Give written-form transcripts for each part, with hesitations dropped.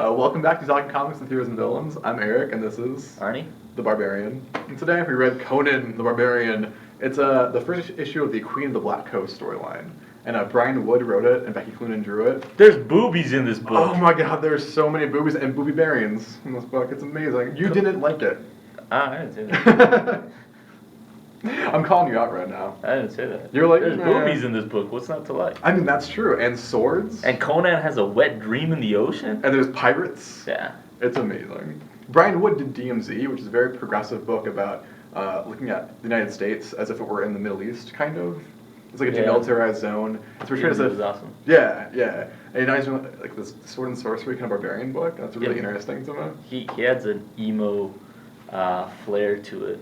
Welcome back to Talking Comics and Heroes and Villains. I'm Eric, and this is Arnie? The Barbarian. And today we read Conan the Barbarian. It's the first issue of the Queen of the Black Coast storyline. And Brian Wood wrote it, and Becky Cloonan drew it. There's boobies in this book. Oh my god, there's so many boobies and booby barians in this book. It's amazing. You didn't like it. I didn't say that. I'm calling you out right now. I didn't say that. You're like, there's nah. boobies in this book. What's not to like? I mean, that's true. And swords. And Conan has a wet dream in the ocean? And there's pirates. Yeah. It's amazing. Brian Wood did DMZ, which is a very progressive book about looking at the United States as if it were in the Middle East, kind of. It's like a demilitarized zone. It's portrayed as It if... was awesome. Yeah, yeah. And now he's doing like this sword and sorcery kind of barbarian book. That's really interesting to me. He adds an emo flair to it.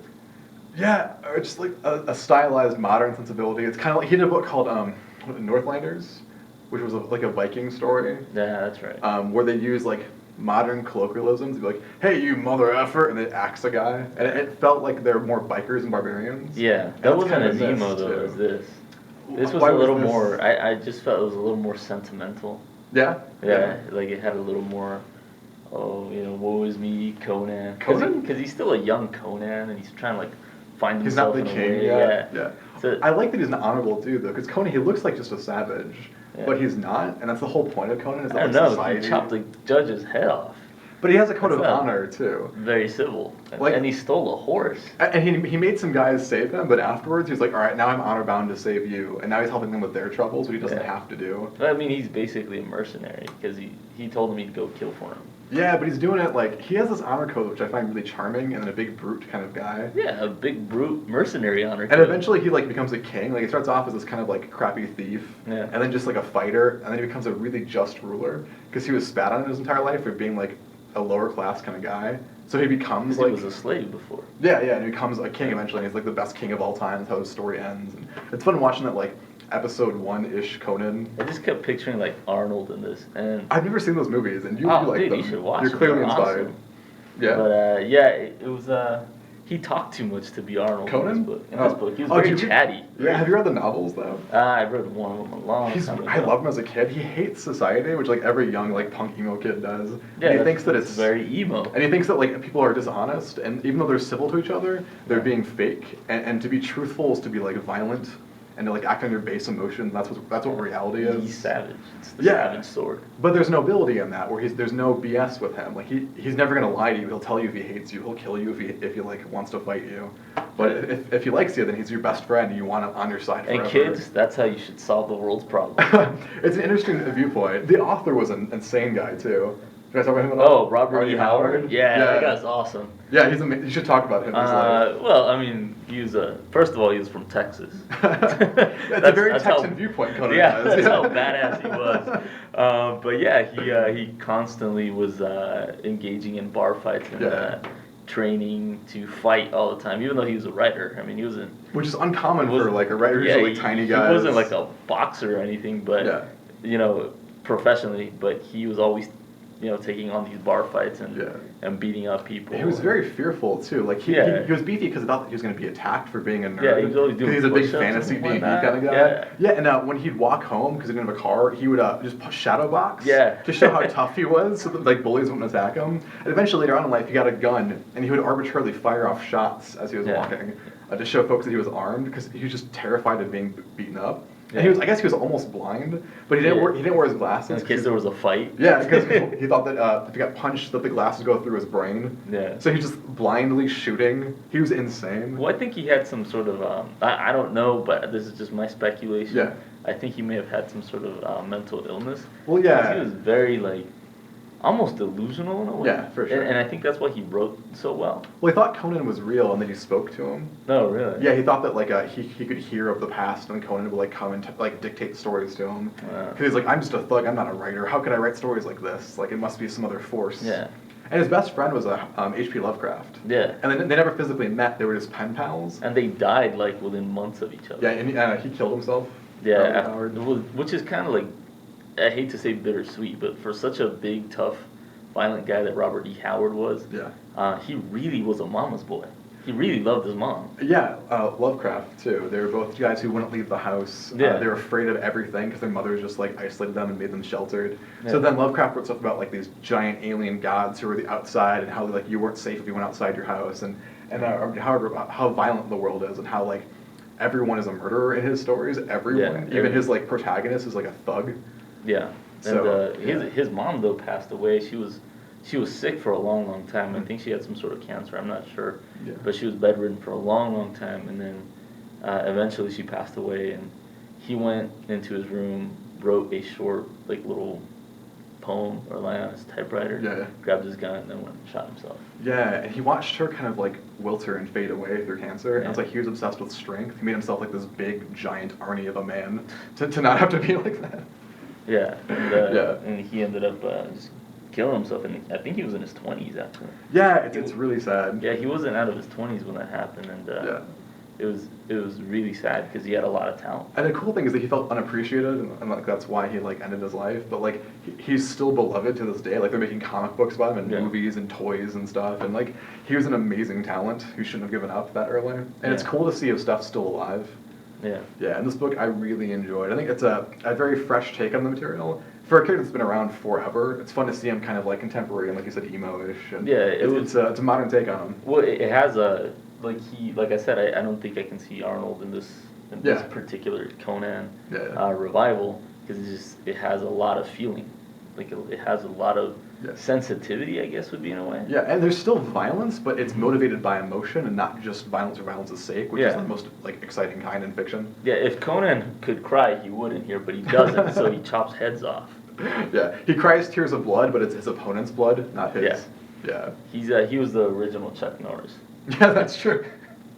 Yeah, or just like a stylized modern sensibility. It's kind of like he did a book called Northlanders, which was like a Viking story. Yeah, that's right. Where they use like modern colloquialisms to be like, "Hey, you mother effer," and they axe a guy, and it felt like they're more bikers and barbarians. Yeah, that wasn't as emo though as this. This was Why a little this? more. I just felt it was a little more sentimental. Yeah. Yeah, like it had a little more. Oh, woe is me, Conan. Conan? Because he's still a young Conan, and he's trying to like find He's not himself the in a king way. yet. Yeah. Yeah. So, I like that he's an honorable dude though, because Conan, he looks like just a savage, but he's not, and that's the whole point of Conan. Is I that don't know. society. He chopped the judge's head off. But he has a code of That's not- honor too. Very civil. Like- And he stole a horse. And he made some guys save him, but afterwards he's like, all right, now I'm honor bound to save you, and now he's helping them with their troubles, which he doesn't Yeah. have to do. I mean, he's basically a mercenary because he told him he'd go kill for him. Yeah, but he's doing it like he has this honor code, which I find really charming, and then a big brute kind of guy. Yeah, a big brute mercenary honor. And eventually he like becomes a king. Like he starts off as this kind of like crappy thief, Yeah. and then just like a fighter, and then he becomes a really just ruler because he was spat on his entire life for being like a lower class kind of guy. So he becomes he like was a slave before. yeah, and he becomes a king eventually. And he's like the best king of all time. That's how his story ends. And it's fun watching that like episode 1-ish Conan. I just kept picturing like Arnold in this, and I've never seen those movies, and you like dude, them. you should watch You're them. clearly They're inspired. awesome. Yeah. But yeah, it was he talked too much to be Arnold Conan? in this book. In this book, he was Oh, very did you- chatty. Yeah. Have you read the novels though? I read one of them a long time ago. I loved him as a kid. He hates society, which like every young like punk emo kid does. Yeah, And he thinks that it's very emo. And he thinks that like people are dishonest, and even though they're civil to each other, they're Yeah. being fake. And to be truthful is to be like violent, and to like act on your base emotions. That's what reality is. He's savage. It's the Yeah. savage sword. But there's nobility in that, where there's no BS with him. Like he's never gonna lie to you. He'll tell you if he hates you. He'll kill you if he like wants to fight you. But if he likes you, then he's your best friend, and you want him on your side forever. And kids, that's how you should solve the world's problems. It's an interesting viewpoint. The author was an insane guy too. Did I talk about him at all? Oh, Robert E. Howard? Yeah, that guy's awesome. Yeah, he's amazing. You should talk about him. He's like, Well, I mean, he was first of all, he was from Texas. it's a very Texan viewpoint, Conan Yeah, has. that's how badass he was. But yeah, he constantly was engaging in bar fights and training to fight all the time, even though he was a writer. I mean, he wasn't... Which is uncommon for like a writer who's like tiny guys. He wasn't like a boxer or anything, but, professionally, but he was always... taking on these bar fights and beating up people. He was very fearful too. Like he was beefy because he thought that he was going to be attacked for being a nerd. Yeah, he was always doing He's a big push-ups fantasy and D&D whatnot. kind of guy. Yeah, and when he'd walk home because he didn't have a car, he would just shadow box. Yeah. To show how tough he was, so that like bullies wouldn't attack him. And eventually later on in life, he got a gun and he would arbitrarily fire off shots as he was walking to show folks that he was armed because he was just terrified of being beaten up. And I guess he was almost blind, but he didn't wear his glasses. In case there was a fight. Yeah, because he thought that if he got punched, that the glasses go through his brain. Yeah. So he was just blindly shooting. He was insane. Well, I think he had some sort of, I don't know, but this is just my speculation. Yeah. I think he may have had some sort of mental illness. Well, yeah. He was very, almost delusional in a way. Yeah, for sure. And I think that's why he wrote so well. Well, he thought Conan was real, and then he spoke to him. No, really? Yeah, he thought that he could hear of the past, and Conan would come and dictate stories to him. Because he's like, I'm just a thug. I'm not a writer. How could I write stories like this? Like it must be some other force. Yeah. And his best friend was H.P. Lovecraft. Yeah. And they never physically met. They were just pen pals. And they died, within months of each other. Yeah, and he killed himself. Yeah, Howard. which is kind of I hate to say bittersweet, but for such a big, tough, violent guy that Robert E. Howard was, he really was a mama's boy. he really loved his mom. Yeah, Lovecraft too. They were both guys who wouldn't leave the house. Yeah. They were afraid of everything because their mothers just like isolated them and made them sheltered. Yeah. So then Lovecraft wrote stuff about like these giant alien gods who were the outside and how like you weren't safe if you went outside your house and how violent the world is and how like everyone is a murderer in his stories. Everyone, Yeah, even his like protagonist is like a thug. Yeah. So, And his mom though passed away. She was sick for a long time. I think she had some sort of cancer. I'm not sure, Yeah. but she was bedridden for a long time, and then eventually she passed away. And he went into his room, wrote a short like little poem or line on his typewriter. Yeah. Grabbed his gun and then went and shot himself. Yeah, and he watched her kind of like wilter and fade away through cancer. And it's Yeah. like he was obsessed with strength. He made himself like this big, giant Arnie of a man to not have to be like that. Yeah. And, Yeah. and he ended up just killing himself, and I think he was in his 20s actually. Yeah, it's really sad. Yeah, he wasn't out of his 20s when that happened, and Yeah. it was really sad because he had a lot of talent. And the cool thing is that he felt unappreciated, and like that's why he like ended his life. But like he's still beloved to this day. Like they're making comic books about him and Yeah. movies and toys and stuff. And like he was an amazing talent who shouldn't have given up that early. And it's Yeah. cool to see his stuff still alive. Yeah. Yeah, and this book I really enjoyed. I think it's a very fresh take on the material. For a character that's been around forever, it's fun to see him kind of like contemporary and like you said, emo-ish. And Yeah, it's a modern take on him. Well, it has a like I said, I don't think I can see Arnold in this Yeah. particular Conan Yeah. revival because it has a lot of feeling, like it has a lot of Yeah. sensitivity, I guess would be in a way. Yeah, and there's still violence, but it's motivated by emotion and not just violence for violence's sake, which is Yeah. the most like exciting kind in fiction. Yeah, if Conan could cry, he would in here, but he doesn't, so he chops heads off. Yeah, he cries tears of blood, but it's his opponent's blood, not his. Yeah. He was the original Chuck Norris. Yeah, that's true.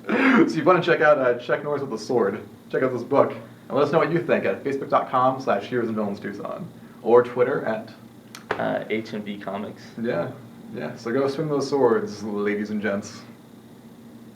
So if you want to check out Chuck Norris with a sword, check out this book. And let us know what you think at facebook.com/Heroes and Villains Tucson. Or Twitter at... H&B Comics. Yeah, yeah. So go swing those swords, ladies and gents.